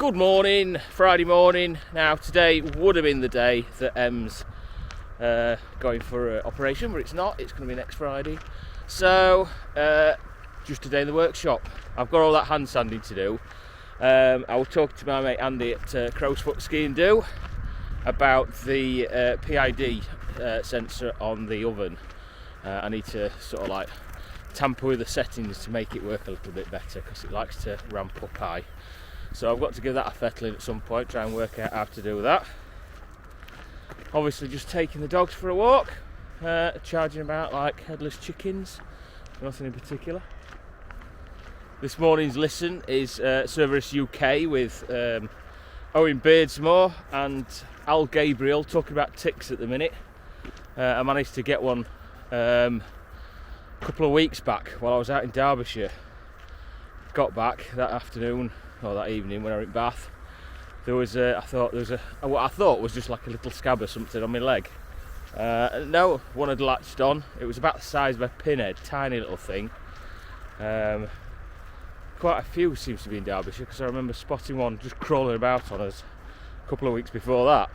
Good morning, Friday morning. Now today would have been the day that Em's going for an operation, but it's not. It's going to be next Friday. So just a day in the workshop. I've got all that hand sanding to do. I was talking to my mate Andy at Crow's Foot Ski and Do about the PID sensor on the oven. I need to sort of like tamper with the settings to make it work a little bit better because it likes to ramp up high. So I've got to give that a fettling at some point, try and work out how to do that. Obviously just taking the dogs for a walk, charging about like headless chickens, nothing in particular. This morning's listen is Cerberus UK with Owen Beardsmore and Al Gabriel talking about ticks at the minute. I managed to get one a couple of weeks back while I was out in Derbyshire. Got back that afternoon or that evening when I was in Bath. There was what I thought was just like a little scab or something on my leg. No, one had latched on. It was about the size of a pinhead, tiny little thing. Quite a few seems to be in Derbyshire because I remember spotting one just crawling about on us a couple of weeks before that.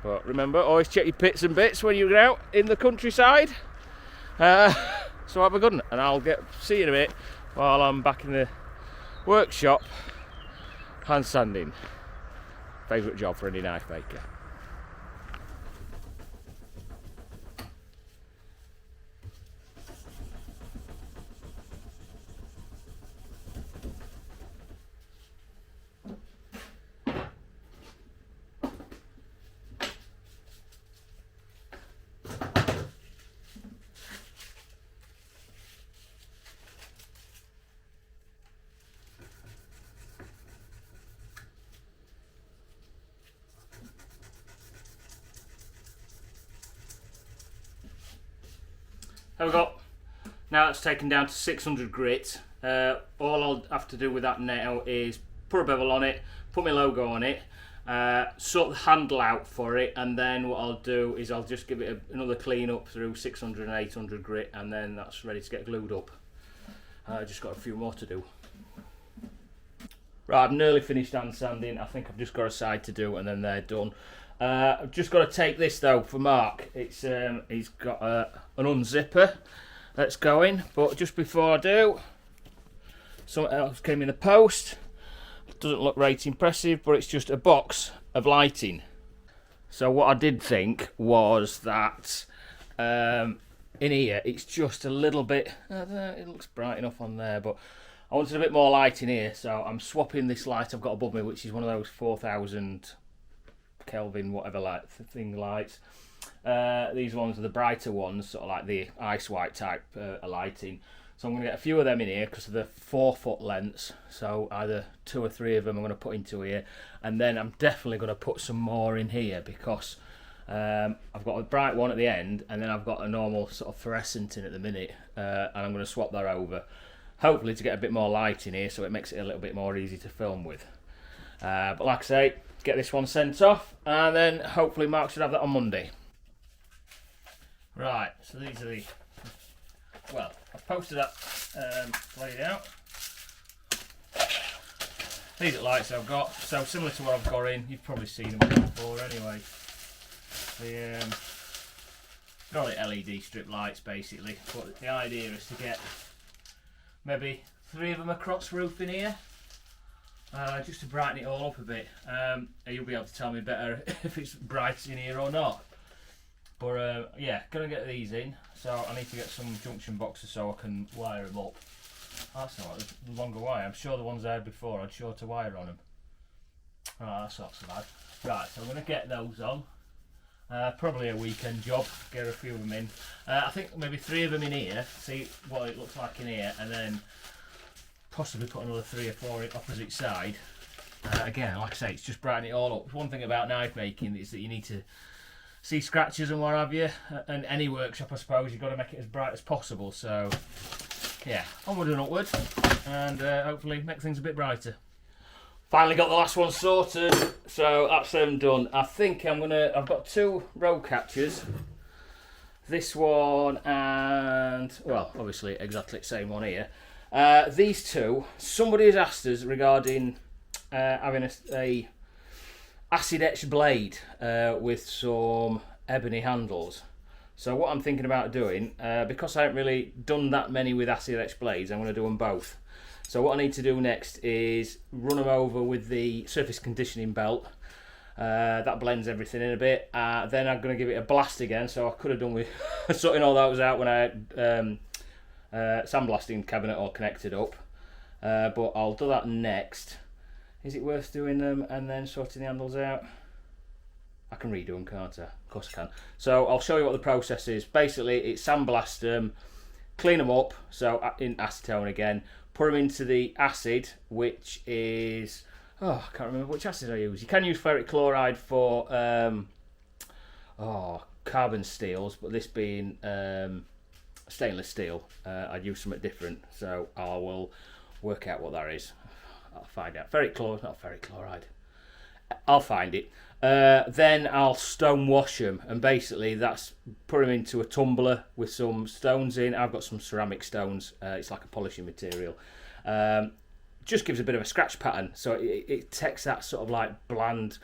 But remember, always check your pits and bits when you're out in the countryside. So have a good one, and I'll see you in a bit while I'm back in the workshop hand sanding. Favourite job for any knife maker. There we go. Now it's taken down to 600 grit. All I'll have to do with that now is put a bevel on it, put my logo on it, sort the handle out for it, and then what I'll do is I'll just give it another clean up through 600 and 800 grit, and then that's ready to get glued up. I just got a few more to do. Right, I've nearly finished hand sanding. I think I've just got a side to do and then they're done. I've just got to take this though for Mark. It's he's got an unzipper that's going, but just before I do, something else came in the post. It doesn't look right impressive, but it's just a box of lighting. So what I did think was that in here it's just a little bit, I don't know, it looks bright enough on there, but I wanted a bit more light in here, so I'm swapping this light I've got above me, which is one of those 4000 Kelvin whatever light thing lights. These ones are the brighter ones, sort of like the ice white type lighting. So I'm going to get a few of them in here because of the 4 foot lengths. So either 2 or 3 of them I'm going to put into here, and then I'm definitely going to put some more in here because I've got a bright one at the end, and then I've got a normal sort of fluorescent in at the minute, and I'm going to swap that over. Hopefully to get a bit more light in here, so it makes it a little bit more easy to film with. But like I say, get this one sent off, and then hopefully Mark should have that on Monday. Right, so these are the, well, I've posted that laid out. These are lights I've got, so similar to what I've got in, you've probably seen them before anyway. Got the LED strip lights basically, but the idea is to get maybe 3 of them across roof in here. Just to brighten it all up a bit. You'll be able to tell me better if it's bright in here or not. But yeah, gonna get these in. So I need to get some junction boxes so I can wire them up. That's not the longer wire. I'm sure the ones I had before I'd short a wire on them. Oh, that's not so bad. Right, so I'm gonna get those on. Probably a weekend job. Get a few of them in. I think maybe 3 of them in here. See what it looks like in here, and then possibly put another 3 or 4 opposite side. Again, like I say, it's just brightening it all up. One thing about knife making is that you need to see scratches and what have you. And any workshop, I suppose, you've got to make it as bright as possible. So, yeah, onward and upward, and hopefully make things a bit brighter. Finally got the last one sorted, so that's them done. I think I've got 2 roll catchers. This one and, well, obviously exactly the same one here. These two, somebody has asked us regarding having a acid etched blade with some ebony handles. So what I'm thinking about doing, because I haven't really done that many with acid etched blades, I'm going to do them both. So what I need to do next is run them over with the surface conditioning belt. That blends everything in a bit. Then I'm going to give it a blast again. So I could have done with sorting all those out when I had sandblasting cabinet all connected up. But I'll do that next. Is it worth doing them and then sorting the handles out? I can redo them, can't I? Of course I can. So I'll show you what the process is. Basically, it's sandblast them, clean them up, so in acetone again, put them into the acid, which is, I can't remember which acid I use. You can use ferric chloride for carbon steels, but this being stainless steel, I'd use something different. So I will work out what that is. I'll find out. Ferric chloride, not ferric chloride. I'll find it. Then I'll stone wash them, and basically that's put them into a tumbler with some stones in. I've got some ceramic stones. It's like a polishing material. Just gives a bit of a scratch pattern, so it takes that sort of like bland,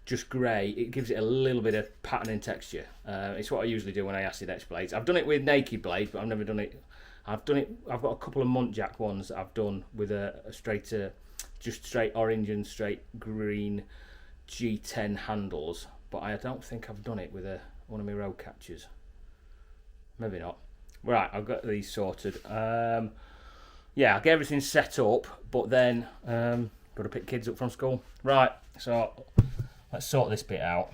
just grey. It gives it a little bit of pattern and texture. It's what I usually do when I acid etch blades. I've done it with naked blade, but I've never done it. I've got a couple of Muntjac ones that I've done with a straight, just straight orange and straight green G10 handles, but I don't think I've done it with one of my road catchers. Maybe not. Right, I've got these sorted. Yeah, I'll get everything set up, but then got to pick kids up from school. Right, so let's sort this bit out.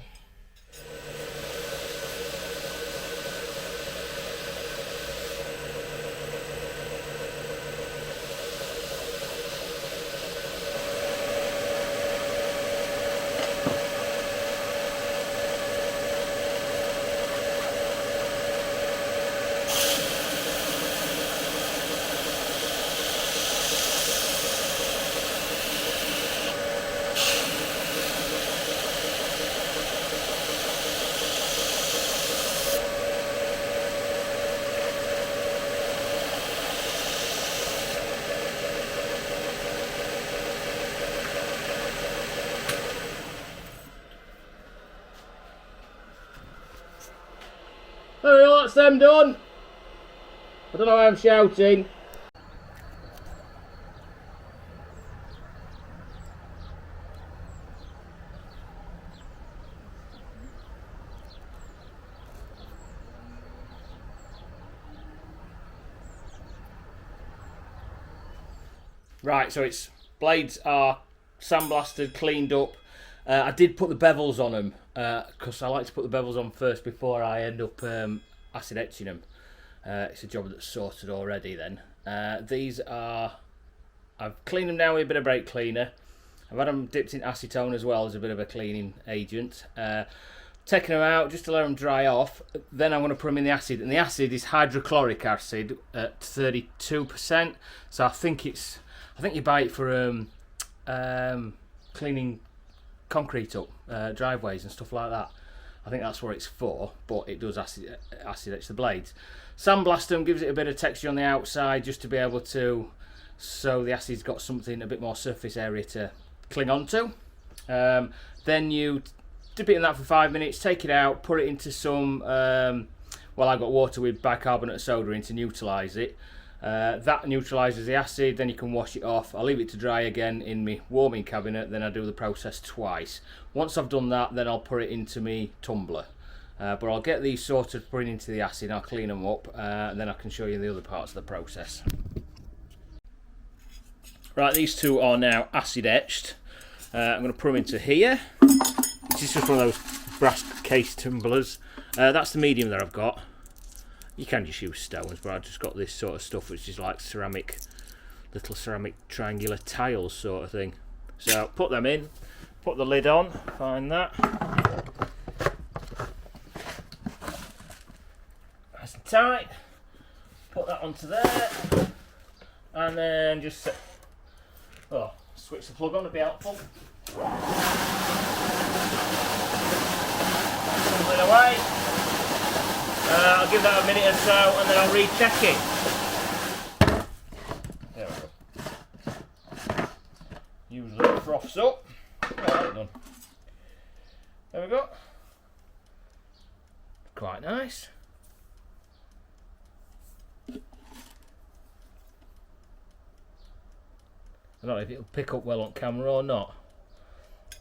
There we go, that's them done. I don't know why I'm shouting. Right, so its blades are sandblasted, cleaned up. I did put the bevels on them because I like to put the bevels on first before I end up acid etching them. It's a job that's sorted already then. These are, I've cleaned them down with a bit of brake cleaner. I've had them dipped in acetone as well as a bit of a cleaning agent. Taking them out just to let them dry off. Then I'm going to put them in the acid, and the acid is hydrochloric acid at 32%. So I think you buy it for cleaning concrete up, driveways and stuff like that. I think that's what it's for, but it does acid etch the blades. Sandblast them, gives it a bit of texture on the outside just to be able to, so the acid's got something, a bit more surface area to cling onto. Then you dip it in that for 5 minutes, take it out, put it into some, I've got water with bicarbonate of soda in to neutralise it. That neutralises the acid, then you can wash it off. I'll leave it to dry again in my warming cabinet, then I do the process twice. Once I've done that, then I'll put it into my tumbler. But I'll get these sorted, put into the acid, I'll clean them up, and then I can show you the other parts of the process. Right, these two are now acid etched. I'm going to put them into here. This is just one of those brass case tumblers. That's the medium that I've got. You can just use stones, but I've just got this sort of stuff which is like ceramic, little ceramic triangular tiles sort of thing. So put them in, put the lid on, find that. Nice and tight. Put that onto there, and then just switch the plug on to be helpful. Pull it away. I'll give that a minute or so and then I'll recheck it. There we go. Usually it froths up. Right, done. There we go. Quite nice. I don't know if it'll pick up well on camera or not,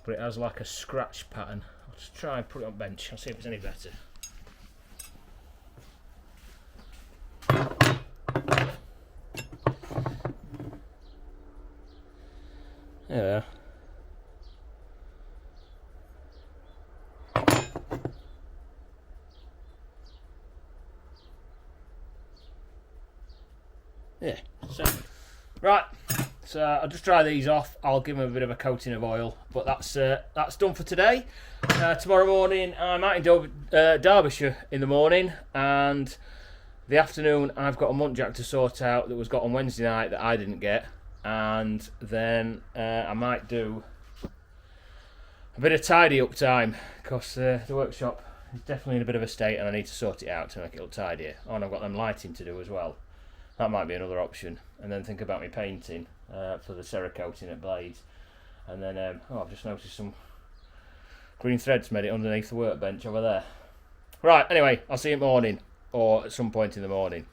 but it has like a scratch pattern. I'll just try and put it on bench. I'll see if it's any better. Yeah. Yeah. So, right. So I'll just dry these off. I'll give them a bit of a coating of oil, but that's done for today. Tomorrow morning I'm out in Derbyshire in the morning, and the afternoon I've got a muntjac to sort out that was got on Wednesday night that I didn't get, and then I might do a bit of tidy up time because the workshop is definitely in a bit of a state and I need to sort it out to make it look tidier. Oh, and I've got them lighting to do as well. That might be another option. And then think about me painting for the Cerakoting at Blades. And then, I've just noticed some green threads made it underneath the workbench over there. Right, anyway, I'll see you in the morning, or at some point in the morning.